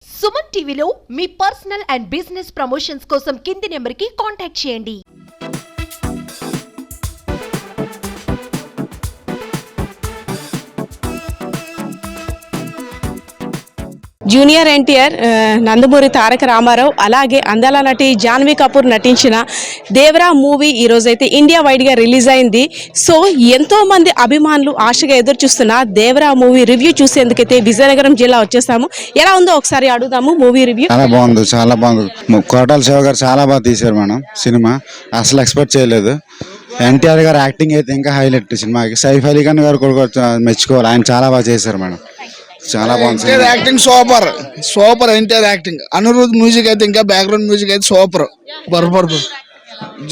సుమన్ టీవీలో మీ personal and business promotions కోసం కింది నెంబర్కి కాంటాక్ట్ చేయండి. జూనియర్ ఎన్టీఆర్, నందమూరి తారక రామారావు, అలాగే అందాల నటి జాన్వీ కపూర్ నటించిన దేవరా మూవీ ఈరోజైతే ఇండియా వైడ్గా రిలీజ్ అయింది. సో ఎంతో మంది అభిమానులు ఆశగా ఎదురు చూస్తున్న దేవరా మూవీ రివ్యూ చూసేందుకైతే విజయనగరం జిల్లా వచ్చేసాము. ఎలా ఉందో ఒకసారి అడుగుదాము. మూవీ రివ్యూ చాలా బాగుంది. కోటాల శివ గారు చాలా బాగా తీశారు మేడం. సినిమా అసలు ఎక్స్పెక్ట్ చేయలేదు. ఎన్టీఆర్ గారు యాక్టింగ్ అయితే ఇంకా హైలైట్ సినిమాకి. సైఫ్ అలీ ఖాన్ గారు కూడా మెచ్చుకోవాలి, ఆయన చాలా బాగా చేశారు మేడం. చాలా బాగుంది acting. Super NTR acting. Anirudh music అయితే ఇంకా బ్యాక్గ్రౌండ్ మ్యూజిక్ అయితే సూపర్.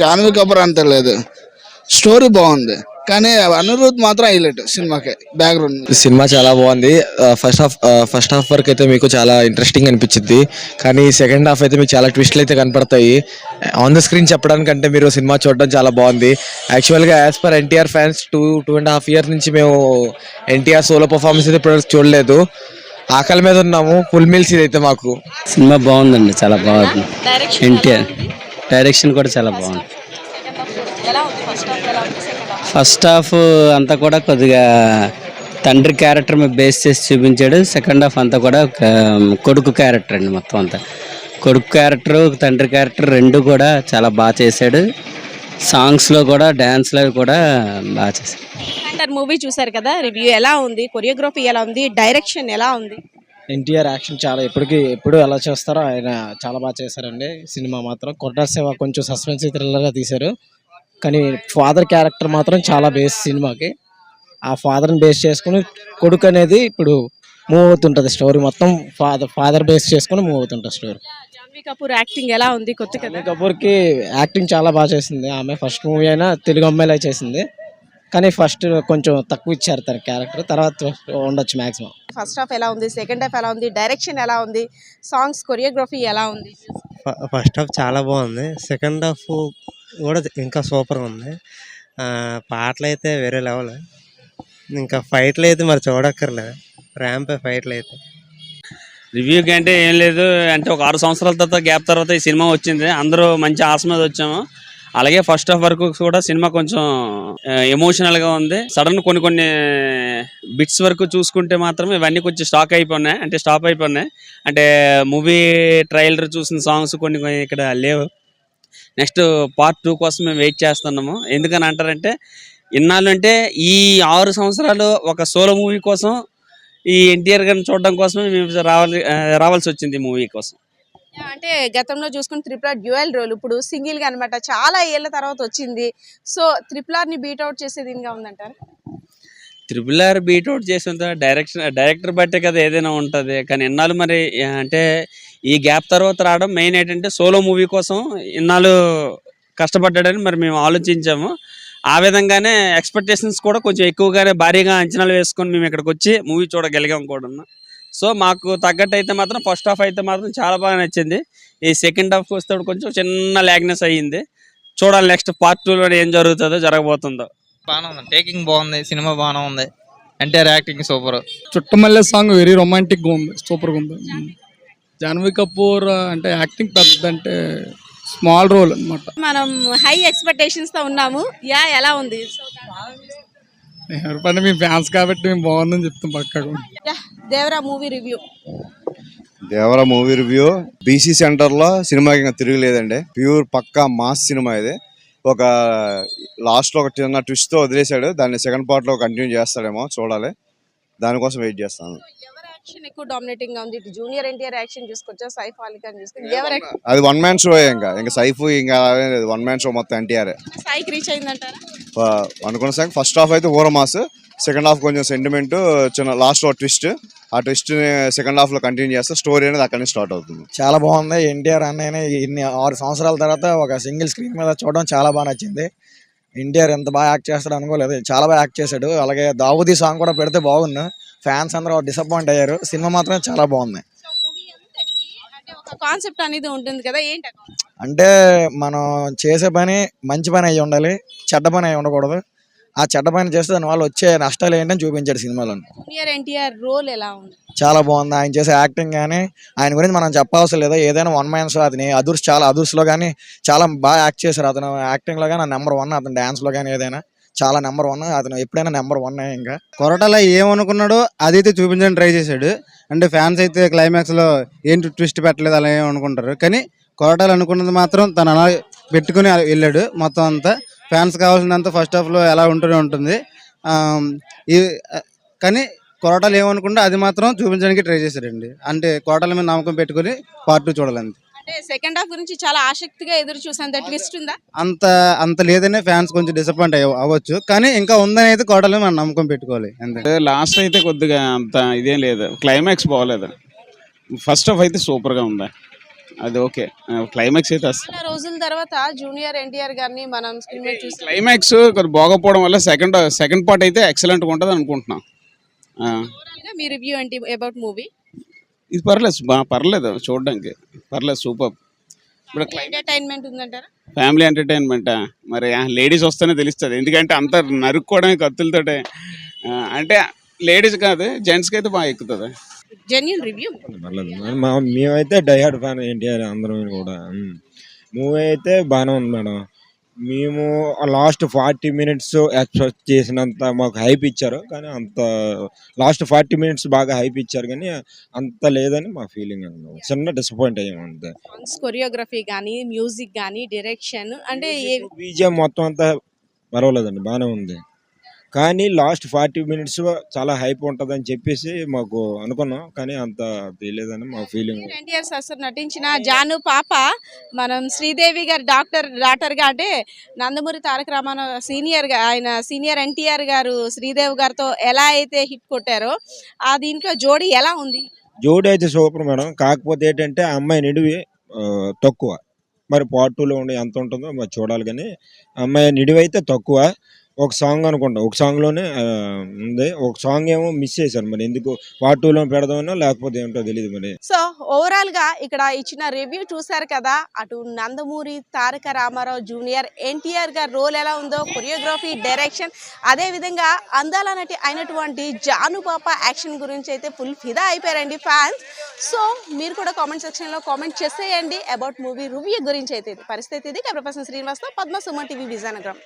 జాన్వీ కపూర్ అంత లేదు. స్టోరీ బాగుంది కానీ అనిరుద్ మాత్రం హైలైట్ సినిమాకి. బ్యాక్గ్రౌండ్ సినిమా చాలా బాగుంది. ఫస్ట్ హాఫ్ వరకు అయితే మీకు చాలా ఇంట్రెస్టింగ్ అనిపించింది, కానీ సెకండ్ హాఫ్ అయితే మీకు చాలా ట్విస్ట్లు అయితే కనపడతాయి. ఆన్ ద స్క్రీన్ చెప్పడానికంటే మీరు సినిమా చూడడం చాలా బాగుంది. యాక్చువల్గా as per NTR fans 2.5 years నుంచి మేము ఎన్టీఆర్ సోలో పర్ఫార్మెన్స్ అయితే ఇప్పుడు చూడలేదు. ఆకలి మీద ఉన్నాము. ఫుల్ మీల్స్ ఇదైతే మాకు. సినిమా బాగుందండి, చాలా బాగుంది. ఎన్టీఆర్ డైరెక్షన్ కూడా చాలా బాగుంది. ఫస్ట్ హాఫ్ అంతా కూడా కొద్దిగా తండ్రి క్యారెక్టర్ మీద బేస్ చేసి చూపించాడు. సెకండ్ హాఫ్ అంతా కూడా కొడుకు క్యారెక్టర్ అండి. మొత్తం అంతా కొడుకు క్యారెక్టర్, తండ్రి క్యారెక్టర్ రెండు కూడా చాలా బాగా చేశాడు. సాంగ్స్లో కూడా, డ్యాన్స్లో కూడా బాగా చేశాడు. మూవీ చూసారు కదా, రివ్యూ ఎలా ఉంది? కొరియోగ్రఫీ ఎలా ఉంది? డైరెక్షన్ ఎలా ఉంది? ఎన్టీఆర్ యాక్షన్ చాలా ఎప్పుడు ఎలా చేస్తారో ఆయన చాలా బాగా చేశారండి. సినిమా మాత్రం కొట్టాల శివ కొంచెం సస్పెన్స్ థ్రిల్లర్గా తీశారు, కానీ ఫాదర్ క్యారెక్టర్ మాత్రం చాలా బేస్ సినిమాకి. ఆ ఫాదర్ని బేస్ చేసుకుని కొడుకు అనేది ఇప్పుడు మూవ్ అవుతుంటుంది స్టోరీ మొత్తం. ఫాదర్ బేస్ చేసుకుని మూవ్ అవుతుంటుంది స్టోరీ. జాన్వీ కపూర్ యాక్టింగ్ ఎలా ఉంది? కొత్త జాన్వీ కపూర్కి యాక్టింగ్ చాలా బాగా చేసింది. ఆమె ఫస్ట్ మూవీ అయినా తెలుగు అమ్మాయిలా చేసింది, కానీ ఫస్ట్ కొంచెం తక్కువ ఇచ్చారు తన క్యారెక్టర్. తర్వాత ఉండొచ్చు మ్యాక్సిమం. ఫస్ట్ హాఫ్ ఎలా ఉంది? సెకండ్ హాఫ్ ఎలా ఉంది? డైరెక్షన్ ఎలా ఉంది? సాంగ్స్, కొరియోగ్రఫీ ఎలా ఉంది? ఫస్ట్ హాఫ్ చాలా బాగుంది. సెకండ్ హాఫ్ కూడా ఇంకా సూపర్గా ఉంది. పాటలు అయితే వేరే లెవెల్. ఇంకా ఫైట్లు అయితే మరి చూడక్కర్లేదు. ర్యాంప్ ఫైట్లు అయితే రివ్యూకి అంటే ఏం లేదు, అంటే ఒక 6 సంవత్సరాల తర్వాత గ్యాప్ తర్వాత ఈ సినిమా వచ్చింది. అందరూ మంచి ఆశ మీద వచ్చాము. అలాగే ఫస్ట్ హాఫ్ వరకు కూడా సినిమా కొంచెం ఎమోషనల్గా ఉంది. సడన్ కొన్ని బిట్స్ వరకు చూసుకుంటే మాత్రం ఇవన్నీ కొంచెం స్టాప్ అయిపోయినాయి. అంటే మూవీ ట్రైలర్ చూసిన సాంగ్స్ కొన్ని ఇక్కడ లేవు. నెక్స్ట్ పార్ట్ 2 కోసం మేము వెయిట్ చేస్తున్నాము. ఎందుకని అంటారంటే, ఇన్నాళ్ళు అంటే ఈ 6 సంవత్సరాలు ఒక సోలో మూవీ కోసం, ఈ ఎన్టీఆర్ గారిని చూడడం కోసమే మేము రావాల్సి వచ్చింది మూవీ కోసం. అంటే గతంలో చూసుకుని RRR డ్యూయల్ రోల్, ఇప్పుడు సింగిల్ గా అనమాట. చాలా ఏళ్ల తర్వాత వచ్చింది. సో RRR ని బీట్అవుట్ చేసేది ఇంకా ఉందంటారు? RRR బీట్అవుట్ చేసేంత డైరెక్టర్ బట్టే కదా ఏదైనా ఉంటుంది. కానీ ఇన్నాళ్ళు మరి అంటే ఈ గ్యాప్ తర్వాత రావడం మెయిన్ ఏంటంటే సోలో మూవీ కోసం ఇన్నాళ్ళు కష్టపడ్డాడని మరి మేము ఆలోచించాము. ఆ విధంగానే ఎక్స్పెక్టేషన్స్ కూడా కొంచెం ఎక్కువగానే భారీగా అంచనాలు వేసుకొని మేము ఇక్కడికి వచ్చి మూవీ చూడగలిగాం కూడా. సో మాకు తగ్గట్టు అయితే మాత్రం ఫస్ట్ హాఫ్ అయితే మాత్రం చాలా బాగా నచ్చింది. ఈ సెకండ్ హాఫ్ వస్తే కొంచెం చిన్న లాగ్నెస్ అయ్యింది. చూడాలి నెక్స్ట్ పార్ట్ 2లో ఏం జరగబోతుందో. బాగానే ఉంది, టేకింగ్ బాగుంది, సినిమా బాగానే ఉంది. NTR acting super. Chuttamalle song very romantic గా ఉంది, సూపర్ గా ఉంది. జాన్వీ కపూర్ అంటే యాక్టింగ్ పెద్ద అంటే స్మాల్ రోల్ అన్నమాట. మనం హై ఎక్స్పెక్టేషన్స్ తో ఉన్నాము. ఎలా ఉంది? ఎవరిపైన మీ ఫ్యాన్స్ కాబట్టి మేము బాగుందని చెప్తాం పక్కకు. Devara movie review. Devara movie review BC centre లో సినిమాకి ఇంకా తిరగలేదండి. ప్యూర్ పక్కా మాస్ సినిమా ఇది. ఒక లాస్ట్ లో ఒక చిన్న ట్విస్ట్ తో వదిలేశాడు. దాన్ని సెకండ్ పార్ట్ లో కంటిన్యూ చేస్తాడేమో, చూడాలి. దానికోసం వెయిట్ చేస్తాను. యాక్షన్ ఎక్కువ డామినేటింగ్ గా ఉంది. జూనియర్ ఎన్టీఆర్ యాక్షన్ చూసుకోవచ్చా, సైఫ్ అలీ ఖాన్ చూసుకోవచ్చు? అది వన్ మ్యాన్ షో. ఇంకా సైఫ్ ఇంకా వన్ మ్యాన్ షో మొత్తం ఎన్టీఆర్. సైకి రీచ్ అయిందంటారా? అనుకున్న సాంగ్ ఫస్ట్ హాఫ్ అయితే ఊరమాస్, సెకండ్ హాఫ్ కొంచెం సెంటిమెంట్, చిన్న లాస్ట్ లో ట్విస్ట్. ఆ ట్విస్ట్ సెకండ్ హాఫ్ లో కంటిన్యూ చేస్తే స్టోరీ అనేది అక్కడి నుంచి స్టార్ట్ అవుతుంది. చాలా బాగుంది. ఎన్టీఆర్ అన్నయ్య ఇన్ని 6 సంవత్సరాల తర్వాత ఒక సింగిల్ స్క్రీన్ మీద చూడడం చాలా బాగా నచ్చింది. ఎన్టీఆర్ ఎంత బాగా యాక్ట్ చేస్తాడు అనుకోలేదు, చాలా బాగా యాక్ట్ చేశాడు. అలాగే దావుదీ సాంగ్ కూడా పెడితే బాగుంది. ఫ్యాన్స్ అందరూ డిసప్పాయింట్ అయ్యారు. సినిమా మాత్రం చాలా బాగుంది. కాన్సెప్ట్ అనేది ఉంటుంది కదా, ఏంటి అంటే మనం చేసే పని మంచి పని అయ్యి ఉండాలి, చెడ్డ పని అయ్యి ఉండకూడదు. ఆ చెడ్డ పని చేస్తే దానివల్ల వచ్చే నష్టాలు ఏంటని చూపించాడు సినిమాలో. జూనియర్ ఎన్టీఆర్ రోల్ ఎలా ఉంది? చాలా బాగుంది. ఆయన చేసే యాక్టింగ్ కానీ ఆయన గురించి మనం చెప్పవలసిన లేదు. ఏదైనా వన్ మ్యాన్ షో అతని అదుర్స్లో కానీ చాలా బాగా యాక్ట్ చేశారు. అతను యాక్టింగ్లో కానీ నెంబర్ 1, అతను డ్యాన్స్లో కానీ ఏదైనా చాలా నెంబర్ 1. అతను ఎప్పుడైనా నెంబర్ 1. ఇంకా కొరటాల ఏమనుకున్నాడో అదైతే చూపించడానికి ట్రై చేశాడు. అంటే ఫ్యాన్స్ అయితే క్లైమాక్స్లో ఏంటి ట్విస్ట్ పెట్టలేదు అలా ఏమనుకుంటారు, కానీ కొరటాల అనుకున్నది మాత్రం తను అలా పెట్టుకుని వెళ్ళాడు. మొత్తం అంతా ఫ్యాన్స్ కావాల్సినంత ఫస్ట్ హాఫ్లో ఎలా ఉంటూనే ఉంటుంది. కానీ కొరటాలు ఏమనుకుంటే అది మాత్రం చూపించడానికి ట్రై చేశారండి. అంటే కొరటాల మీద నమ్మకం పెట్టుకుని పార్ట్ 2 చూడాలండి. అంటే సెకండ్ హాఫ్ గురించి చాలా ఆసక్తిగా ఎదురు చూసాను. ట్విస్ట్ ఉందా? అంత లేదనే ఫ్యాన్స్ కొంచెం డిసప్పాయింట్ అవ్వచ్చు, కానీ ఇంకా ఉందని అయితే కొరటాల మీద మనం నమ్మకం పెట్టుకోవాలి అంతే. లాస్ట్ అయితే కొద్దిగా అంత ఇదేం లేదు, క్లైమాక్స్ బాగోలేదు. ఫస్ట్ హాఫ్ అయితే సూపర్గా ఉంది, అది ఓకే. క్లైమాక్స్ అయితే చాలా రోజుల తర్వాత జూనియర్ ఎన్టీఆర్ గారిని మనం స్క్రీన్ మీద చూసాం. క్లైమాక్స్ బాగోపోవడం వల్ల సెకండ్ పార్ట్ అయితే ఎక్సలెంట్గా ఉంటుంది అనుకుంటున్నాం. మీ రివ్యూ ఏంటి అబౌట్ మూవీ? ఇది పర్లేదు చూడడానికి, పర్లేదు, సూపర్. ఇప్పుడు ఎంటర్టైన్మెంట్ ఉందంటారా? ఫ్యామిలీ ఎంటర్టైన్మెంట్ మరి లేడీస్ వస్తేనే తెలుస్తుంది, ఎందుకంటే అంత నరుక్కోవడమే కత్తులతోటే. అంటే లేడీస్ కాదు, జెంట్స్కి అయితే బాగా ఎక్కుతుంది. Genuine review. మేమైతే డైహార్డ్ ఫ్యాన్ ఎన్టీఆర్ అందరం కూడా. మూవీ అయితే బాగానే ఉంది మేడం. మేము లాస్ట్ 40 minutes ఎక్స్పెక్ట్ చేసినంత మాకు హైప్ ఇచ్చారు, కానీ అంత లాస్ట్ 40 minutes బాగా హైప్ ఇచ్చారు, కానీ అంత లేదని మా ఫీలింగ్. చిన్న డిసప్పాయింట్ అయ్యాము అంతే. కొరియోగ్రఫీ కానీ, మ్యూజిక్ కానీ, డైరెక్షన్ అంటే బీజిఎం మొత్తం అంతా పర్వాలేదండి, బాగానే ఉంది. కానీ లాస్ట్ 40 minutes చాలా హైప్ ఉంటుందని చెప్పేసి మాకు అనుకున్నాం, కానీ అంత తెలియదని మా ఫీలింగ్. ఎన్టీఆర్ సార్ నటించిన జాను పాప మనం శ్రీదేవి గారి డాక్టర్గా, అంటే నందమూరి తారక రామారావు సీనియర్ ఎన్టీఆర్ గారు శ్రీదేవి గారితో ఎలా అయితే హిట్ కొట్టారో ఆ దీంట్లో జోడీ ఎలా ఉంది? జోడీ అయితే సూపర్ మేడం. కాకపోతే ఏంటంటే ఆ అమ్మాయి నిడివి తక్కువ. మరి పార్ట్ 2లో ఉండి ఎంత ఉంటుందో మరి చూడాలి, కానీ అమ్మాయి నిడివి అయితే తక్కువ. ఒక సాంగ్ అనుకుంటా, ఒక సాంగ్లోనే ఉంది. ఒక సాంగ్ ఏమో మిస్ చేశారు, మరి ఎందుకు పార్ట్ 2లో పెడదామన్నా లేకపోతే ఏంటో తెలియదు మరి. సో ఓవరాల్ గా ఇక్కడ ఇచ్చిన రివ్యూ చూసారు కదా. అటు నందమూరి తారక రామారావు జూనియర్ ఎన్టీఆర్ గారి రోల్ ఎలా ఉందో, కొరియోగ్రఫీ, డైరెక్షన్, అదే విధంగా అందాల నటి అయినటువంటి జాను పాప యాక్షన్ గురించి అయితే ఫుల్ ఫిదా అయిపోయారండి ఫ్యాన్స్. సో మీరు కూడా కామెంట్ సెక్షన్ లో కామెంట్ చేసేయండి అబౌట్ మూవీ రివ్యూ గురించి. అయితే పరిస్థితి ఇది. కెమెరా పర్సన్ శ్రీనివాస్తో పద్మ, సుమన్ టీవీ, విజయనగరం.